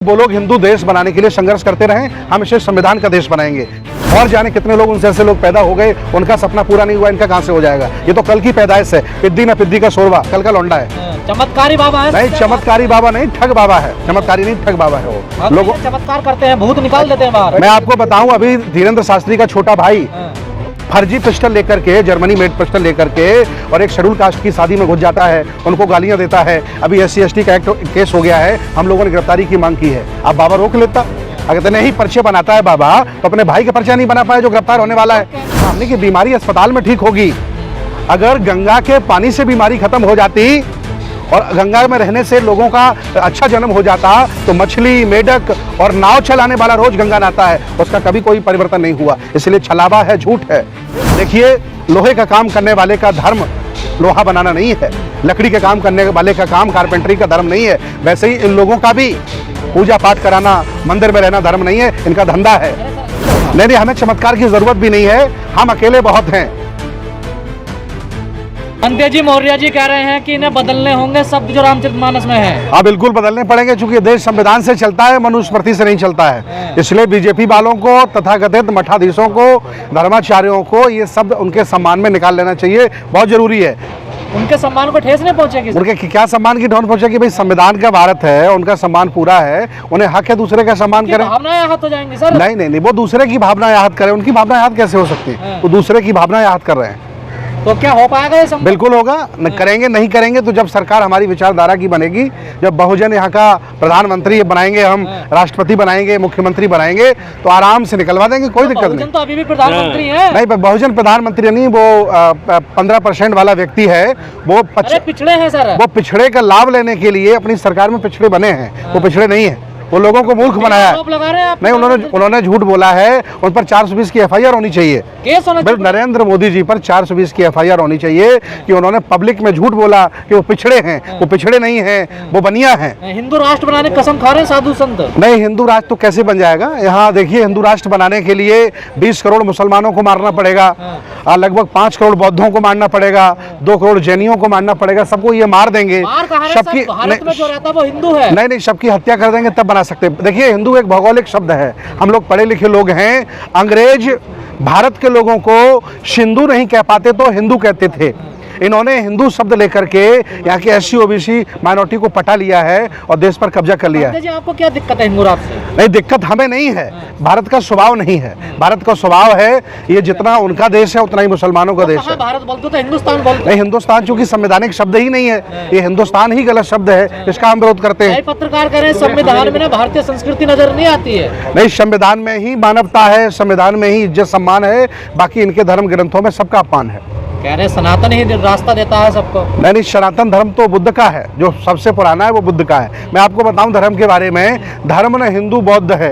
वो लोग हिंदू देश बनाने के लिए संघर्ष करते रहे, हम इसे संविधान का देश बनाएंगे। और जाने कितने लोग उनसे ऐसे लोग पैदा हो गए, उनका सपना पूरा नहीं हुआ, इनका कहां से हो जाएगा। ये तो कल की पैदाइश है, पिद्दी ना पिद्दी का शोरबा, कल का लौंडा है। चमत्कारी बाबा है? नहीं, चमत्कारी बाबा नहीं, ठग बाबा है। चमत्कारी नहीं, ठग बाबा है वो। लोग चमत्कार करते हैं, भूत निकाल देते हैं बाहर। मैं आपको बताऊं, अभी धीरेन्द्र शास्त्री का छोटा भाई फर्जी पिस्टल लेकर के, जर्मनी मेड पिस्टल लेकर के और एक शेड्यूल कास्ट की शादी में घुस जाता है, उनको गालियां देता है। अभी SC/ST का एक्ट केस हो गया है, हम लोगों ने गिरफ्तारी की मांग की है। अब बाबा रोक लेता, अगर नहीं पर्चे बनाता है बाबा तो अपने भाई का पर्चा नहीं बना पाया जो गिरफ्तार होने वाला है। सामने की बीमारी अस्पताल में ठीक होगी। अगर गंगा के पानी से बीमारी खत्म हो जाती और गंगा में रहने से लोगों का अच्छा जन्म हो जाता तो मछली, मेढक और नाव चलाने वाला रोज गंगा नहाता है, उसका कभी कोई परिवर्तन नहीं हुआ। इसलिए छलावा है, झूठ है। देखिए, लोहे का काम करने वाले का धर्म लोहा बनाना नहीं है, लकड़ी के काम करने वाले का काम कारपेंटरी का धर्म नहीं है। वैसे ही इन लोगों का भी पूजा पाठ कराना, मंदिर में रहना धर्म नहीं है, इनका धंधा है। नहीं, हमें चमत्कार की जरूरत भी नहीं है, हम अकेले बहुत हैं। अंत्य जी मौर्य जी कह रहे हैं कि इन्हें बदलने होंगे शब्द जो रामचरितमानस में है। हाँ, बिल्कुल बदलने पड़ेंगे, क्योंकि देश संविधान से चलता है, मनुस्मृति से नहीं चलता है। इसलिए बीजेपी वालों को, तथाकथित मठाधीशों को, धर्माचार्यों को ये शब्द उनके सम्मान में निकाल लेना चाहिए, बहुत जरूरी है। उनके सम्मान को ठेस नहीं पहुंचेगी? उनके क्या सम्मान की ढोन पहुंचेगी? भाई, संविधान का भारत है, उनका सम्मान पूरा है, उन्हें हक है दूसरे का सम्मान करें। भावनाएं आहत हो जाएंगी सर। नहीं, वो दूसरे की भावनाएं आहत करें। उनकी भावनाएं आहत कैसे हो सकती है? वो दूसरे की भावनाएं आहत कर रहे हैं। तो क्या हो पाएगा ये सब? बिल्कुल होगा। न करेंगे, नहीं करेंगे तो जब सरकार हमारी विचारधारा की बनेगी, जब बहुजन यहाँ का प्रधानमंत्री बनाएंगे, हम राष्ट्रपति बनाएंगे, मुख्यमंत्री बनाएंगे, तो आराम से निकलवा देंगे, कोई दिक्कत नहीं। तो अभी भी प्रधानमंत्री है। नहीं, बहुजन प्रधानमंत्री नहीं, वो 15% वाला व्यक्ति है। वो पिछड़े हैं सर। वो पिछड़े का लाभ लेने के लिए अपनी सरकार में पिछड़े बने हैं, वो पिछड़े नहीं है। वो लोगों को मूर्ख बनाया है। नहीं, उन्होंने झूठ बोला है। उन पर 420 की FIR होनी चाहिए। नरेंद्र मोदी जी पर 420 की FIR होनी चाहिए कि उन्होंने पब्लिक में झूठ बोला कि वो पिछड़े हैं। वो पिछड़े नहीं हैं, वो बनिया हैं। हिंदू राष्ट्र बनाने की कसम खा रहे हैं साधु संत। नहीं, हिंदू राष्ट्र तो कैसे बन जाएगा? यहाँ देखिए, हिंदू राष्ट्र बनाने के लिए 20 करोड़ मुसलमानों को मारना पड़ेगा, लगभग 5 करोड़ बौद्धों को मारना पड़ेगा, 2 करोड़ जैनियों को मारना पड़ेगा। सबको ये मार देंगे, सबकी नहीं, सबकी हत्या कर देंगे, तब सकते। देखिए, हिंदू एक भौगोलिक शब्द है, हम लोग पढ़े लिखे लोग हैं। अंग्रेज भारत के लोगों को सिंधु नहीं कह पाते तो हिंदू कहते थे। इन्होंने हिंदू शब्द लेकर के यहाँ के SC OBC माइनॉरिटी को पटा लिया है और देश पर कब्जा कर लिया है। आपको क्या दिक्कत है हिंदू राष्ट्र से? नहीं, दिक्कत हमें नहीं है, भारत का स्वभाव नहीं है। भारत का स्वभाव है, ये जितना उनका देश है उतना ही मुसलमानों का देश है। भारत बोलते तो हिंदुस्तान बोलते। नहीं, हिंदुस्तान चूंकि संवैधानिक शब्द ही नहीं है, ये हिंदुस्तान ही गलत शब्द है, इसका हम विरोध करते हैं। पत्रकार कह रहे हैं संविधान में भारतीय संस्कृति नजर नहीं आती है। नहीं, संविधान में ही मानवता है, संविधान में ही इज्जत सम्मान है, बाकी इनके धर्म ग्रंथों में सबका अपमान है। कह रहे सनातन ही रास्ता देता है सबको। नहीं, सनातन धर्म तो बुद्ध का है, जो सबसे पुराना है वो बुद्ध का है। मैं आपको बताऊं धर्म के बारे में, धर्म न हिंदू बौद्ध है,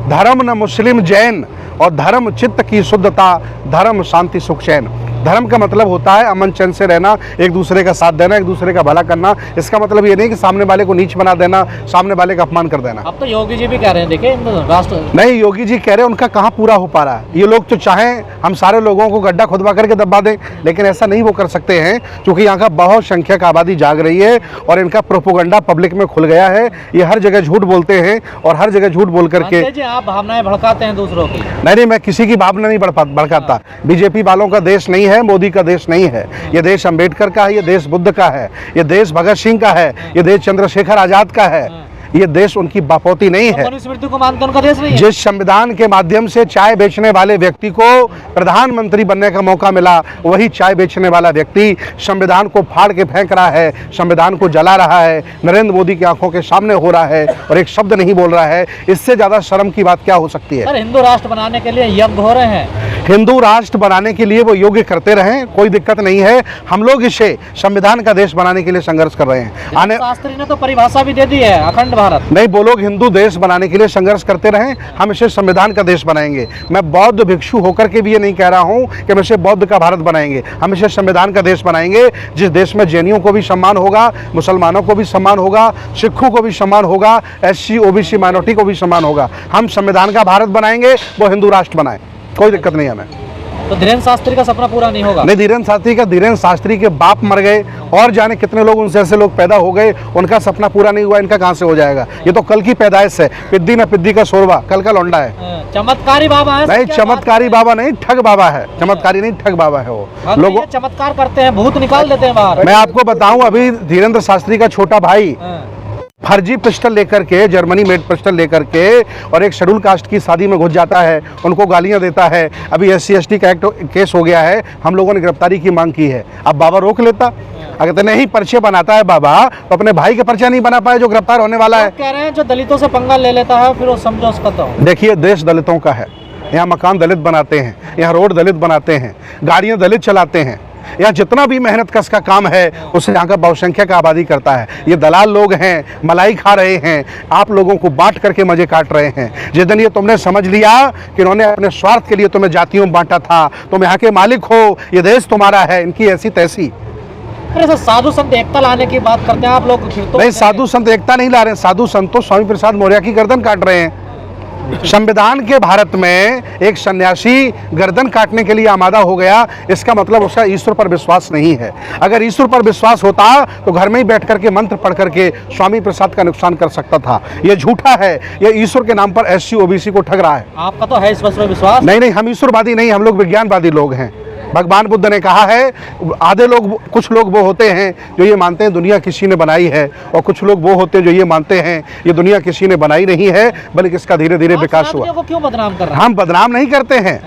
धर्म न मुस्लिम जैन, और धर्म चित्त की शुद्धता, धर्म शांति सुख चैन। धर्म का मतलब होता है अमन चैन से रहना, एक दूसरे का साथ देना, एक दूसरे का भला करना। इसका मतलब ये नहीं कि सामने वाले को नीच बना देना, सामने वाले का अपमान कर देना। अब तो योगी जी भी कह रहे हैं, देखिए राष्ट्र। नहीं, योगी जी कह रहे हैं, उनका कहाँ पूरा हो पा रहा है। ये लोग तो चाहें हम सारे लोगों को गड्ढा खुदवा करके दबा दें, लेकिन ऐसा नहीं वो कर सकते हैं, क्योंकि यहाँ का बहुत संख्यक आबादी जाग रही है और इनका प्रोपोगंडा पब्लिक में खुल गया है। ये हर जगह झूठ बोलते हैं और हर जगह झूठ बोल करके आप भावनाएं भड़काते हैं दूसरों की। नहीं, मैं किसी की भावना नहीं भड़काता। बीजेपी वालों का देश नहीं है, मोदी का देश नहीं है। ये देश अंबेडकर का है, ये देश बुद्ध का है, ये देश भगत सिंह का है, ये देश चंद्रशेखर आजाद का है। ये देश उनकी बापोती नहीं है। मनुस्मृति को मानते उनका देश नहीं है। जिस संविधान के माध्यम से चाय बेचने वाले व्यक्ति को प्रधानमंत्री बनने का मौका मिला, वही चाय बेचने वाला व्यक्ति संविधान को फाड़ के फेंक रहा है, संविधान को जला रहा है, नरेंद्र मोदी की आंखों के सामने हो रहा है और एक शब्द नहीं बोल रहा है। इससे ज्यादा शर्म की बात क्या हो सकती है? हिंदू राष्ट्र बनाने के लिए यज्ञ हो रहे हैं। हिंदू राष्ट्र बनाने के लिए वो योग्य करते रहें, कोई दिक्कत नहीं है। हम लोग इसे संविधान का देश बनाने के लिए संघर्ष कर रहे हैं। शास्त्री ने तो परिभाषा भी दे दी है, अखंड भारत। नहीं, वो लोग हिंदू देश बनाने के लिए संघर्ष करते रहें, हम इसे संविधान का देश बनाएंगे। मैं बौद्ध भिक्षु होकर के भी ये नहीं कह रहा हूँ कि हम इसे बौद्ध का भारत बनाएंगे, हम इसे संविधान का देश बनाएंगे, जिस देश में जैनियों को भी सम्मान होगा, मुसलमानों को भी सम्मान होगा, सिखों को भी सम्मान होगा, SC OBC माइनॉरिटी को भी सम्मान होगा। हम संविधान का भारत बनाएंगे, वो हिंदू राष्ट्र बनाए, कोई दिक्कत नहीं हमें। तो धीरेन्द्र शास्त्री का सपना पूरा नहीं होगा? नहीं, धीरेन्द्र शास्त्री के बाप मर गए और जाने कितने लोग उनसे ऐसे लोग पैदा हो गए, उनका सपना पूरा नहीं हुआ, इनका कहाँ से हो जाएगा? ये तो कल की पैदाइश है, पिद्दी न पिद्दी का शोरबा, कल का लौंडा है। चमत्कारी बाबा है? नहीं, चमत्कारी बाबा नहीं, ठग बाबा है। चमत्कारी नहीं, ठग बाबा है वो। लोग चमत्कार करते हैं, भूत निकाल देते हैं बाहर। मैं आपको बताऊं, अभी धीरेन्द्र शास्त्री का छोटा भाई फर्जी पिस्टल लेकर के, जर्मनी मेड पिस्टल लेकर के और एक शेड्यूल कास्ट की शादी में घुस जाता है, उनको गालियां देता है। अभी SC/ST का एक्ट केस हो गया है, हम लोगों ने गिरफ्तारी की मांग की है। अब बाबा रोक लेता? अगर तो नहीं पर्चे बनाता है बाबा, तो अपने भाई के पर्चा नहीं बना पाए जो गिरफ्तार होने वाला है। कह रहे हैं जो दलितों से पंगा ले लेता है फिर वो समझो उसका। तो देखिए, देश दलितों का है, यहाँ मकान दलित बनाते हैं, यहाँ रोड दलित बनाते हैं, गाड़ियाँ दलित चलाते हैं, यहाँ जितना भी मेहनत कस का काम है उससे यहाँ का बहुसंख्यक आबादी करता है। ये दलाल लोग हैं, मलाई खा रहे हैं, आप लोगों को बांट करके मजे काट रहे हैं। जिस दिन ये तुमने समझ लिया कि इन्होंने अपने स्वार्थ के लिए तुम्हें जातियों में बांटा था, तुम यहाँ के मालिक हो, ये देश तुम्हारा है, इनकी ऐसी तैसी। अरे सर, साधु संत एकता लाने की बात करते हैं आप लोग, फिर तो नहीं, साधु संत एकता नहीं ला रहे हैं, साधु संत तो स्वामी प्रसाद मौर्य की गर्दन काट रहे हैं। संविधान के भारत में एक सन्यासी गर्दन काटने के लिए आमादा हो गया, इसका मतलब उसका ईश्वर पर विश्वास नहीं है। अगर ईश्वर पर विश्वास होता तो घर में ही बैठ करके मंत्र पढ़ करके स्वामी प्रसाद का नुकसान कर सकता था। ये झूठा है, ये ईश्वर के नाम पर SC OBC को ठग रहा है। आपका तो है इस पर विश्वास? नहीं, हम ईश्वरवादी नहीं, हम लोग विज्ञानवादी लोग हैं। भगवान बुद्ध ने कहा है, आधे लोग, कुछ लोग वो होते हैं जो ये मानते हैं दुनिया किसी ने बनाई है, और कुछ लोग वो होते हैं जो ये मानते हैं ये दुनिया किसी ने बनाई नहीं है, बल्कि इसका धीरे धीरे विकास हुआ। को क्यों बदनाम कर रहे हैं? हम बदनाम नहीं करते हैं,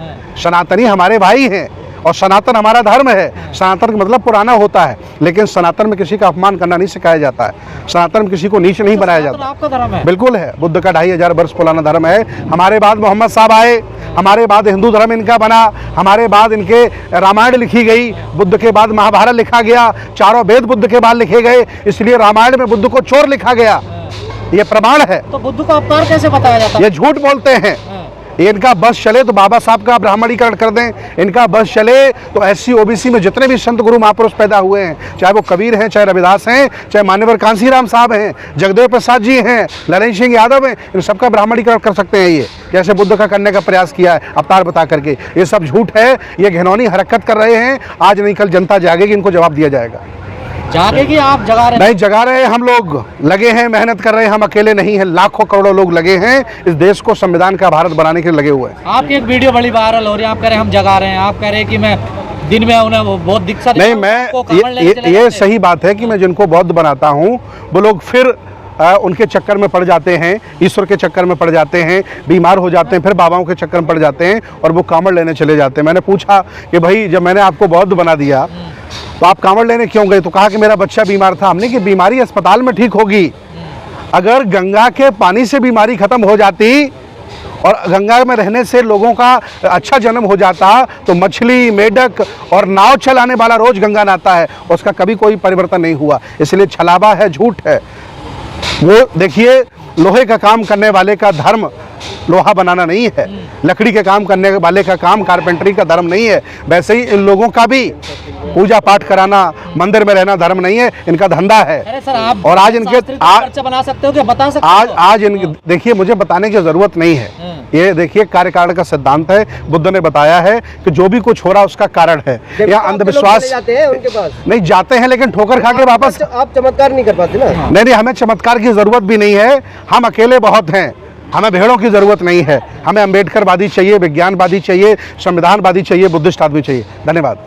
सनातनी हमारे भाई हैं और सनातन हमारा धर्म है। सनातन का मतलब पुराना होता है, लेकिन सनातन में किसी का अपमान करना नहीं सिखाया जाता है। सनातन में किसी को नीच नहीं बनाया जाता। आपका धर्म है? बिल्कुल है, बुद्ध का 2500 वर्ष पुराना धर्म है। हमारे बाद मोहम्मद साहब आए, हमारे बाद हिंदू धर्म इनका बना, हमारे बाद इनके रामायण लिखी गई, बुद्ध के बाद महाभारत लिखा गया, चारों वेद बुद्ध के बाद लिखे गए, इसलिए रामायण में बुद्ध को चोर लिखा गया। ये प्रमाण है। तो बुद्ध का अवतार कैसे बताया जाता है? ये झूठ बोलते हैं। इनका बस चले तो बाबा साहब का ब्राह्मणीकरण कर दें, इनका बस चले तो SC OBC में जितने भी संत गुरु महापुरुष पैदा हुए हैं, चाहे वो कबीर हैं, चाहे रविदास हैं, चाहे मान्यवर कांसीराम साहब हैं, जगदेव प्रसाद जी हैं, ललन सिंह यादव हैं, इन सबका ब्राह्मणीकरण कर सकते हैं। ये जैसे बुद्ध का करने का प्रयास किया है अवतार बता करके, ये सब झूठ है, ये घिनौनी हरकत कर रहे हैं। आज नहीं कल जनता जागेगी, इनको जवाब दिया जाएगा। जागेगी? आप जगा रहे? नहीं जगा रहे हैं, हम लोग लगे हैं, मेहनत कर रहे हैं, हम अकेले नहीं हैं, लाखों करोड़ों लोग लगे हैं, इस देश को संविधान का भारत बनाने के लिए लगे हुए हैं। आपकी एक वीडियो बड़ी वायरल हो रही है, आप कह रहे हैं हम जगा रहे हैं, आप कह रहे हैं कि मैं दिन में उन्हें बहुत दिक्कत नहीं, मैं ये सही बात है कि मैं जिनको बौद्ध बनाता हूँ वो लोग फिर उनके चक्कर में पड़ जाते हैं, ईश्वर के चक्कर में पड़ जाते हैं, बीमार हो जाते हैं, फिर बाबाओं के चक्कर में पड़ जाते हैं और वो कांवड़ लेने चले जाते हैं। मैंने पूछा कि भाई जब मैंने आपको बौद्ध बना दिया तो आप कांवड़ लेने क्यों गए? तो कहा कि मेरा बच्चा बीमार था। हमने कि बीमारी अस्पताल में ठीक होगी, अगर गंगा के पानी से बीमारी खत्म हो जाती और गंगा में रहने से लोगों का अच्छा जन्म हो जाता तो मछली, मेढक और नाव चलाने वाला रोज गंगा नहाता है, उसका कभी कोई परिवर्तन नहीं हुआ। इसलिए छलावा है, झूठ है। वो देखिए, लोहे का काम करने वाले का धर्म लोहा बनाना नहीं है, लकड़ी के काम करने वाले का काम कारपेंटरी का धर्म नहीं है। वैसे ही इन लोगों का भी पूजा पाठ कराना, मंदिर में रहना धर्म नहीं है, इनका धंधा है। अरे सर, आप और आज इनके पर्चा बना सकते हो क्या? बता सकते हो? आज इनके देखिए, मुझे बताने की जरूरत नहीं है। ये देखिए, कार्यकारण का सिद्धांत है, बुद्ध ने बताया है कि जो भी कुछ हो रहा उसका कारण है। यहाँ अंधविश्वास जाते हैं उनके पास नहीं जाते हैं, लेकिन ठोकर खा के वापस। आप चमत्कार नहीं कर पाते ना? नहीं, हमें चमत्कार की जरूरत भी नहीं है, हम अकेले बहुत हैं, हमें भेड़ों की जरूरत नहीं है। हमें अम्बेडकरवादी चाहिए, विज्ञानवादी चाहिए, संविधानवादी चाहिए, बुद्धिस्ट आदमी चाहिए। धन्यवाद।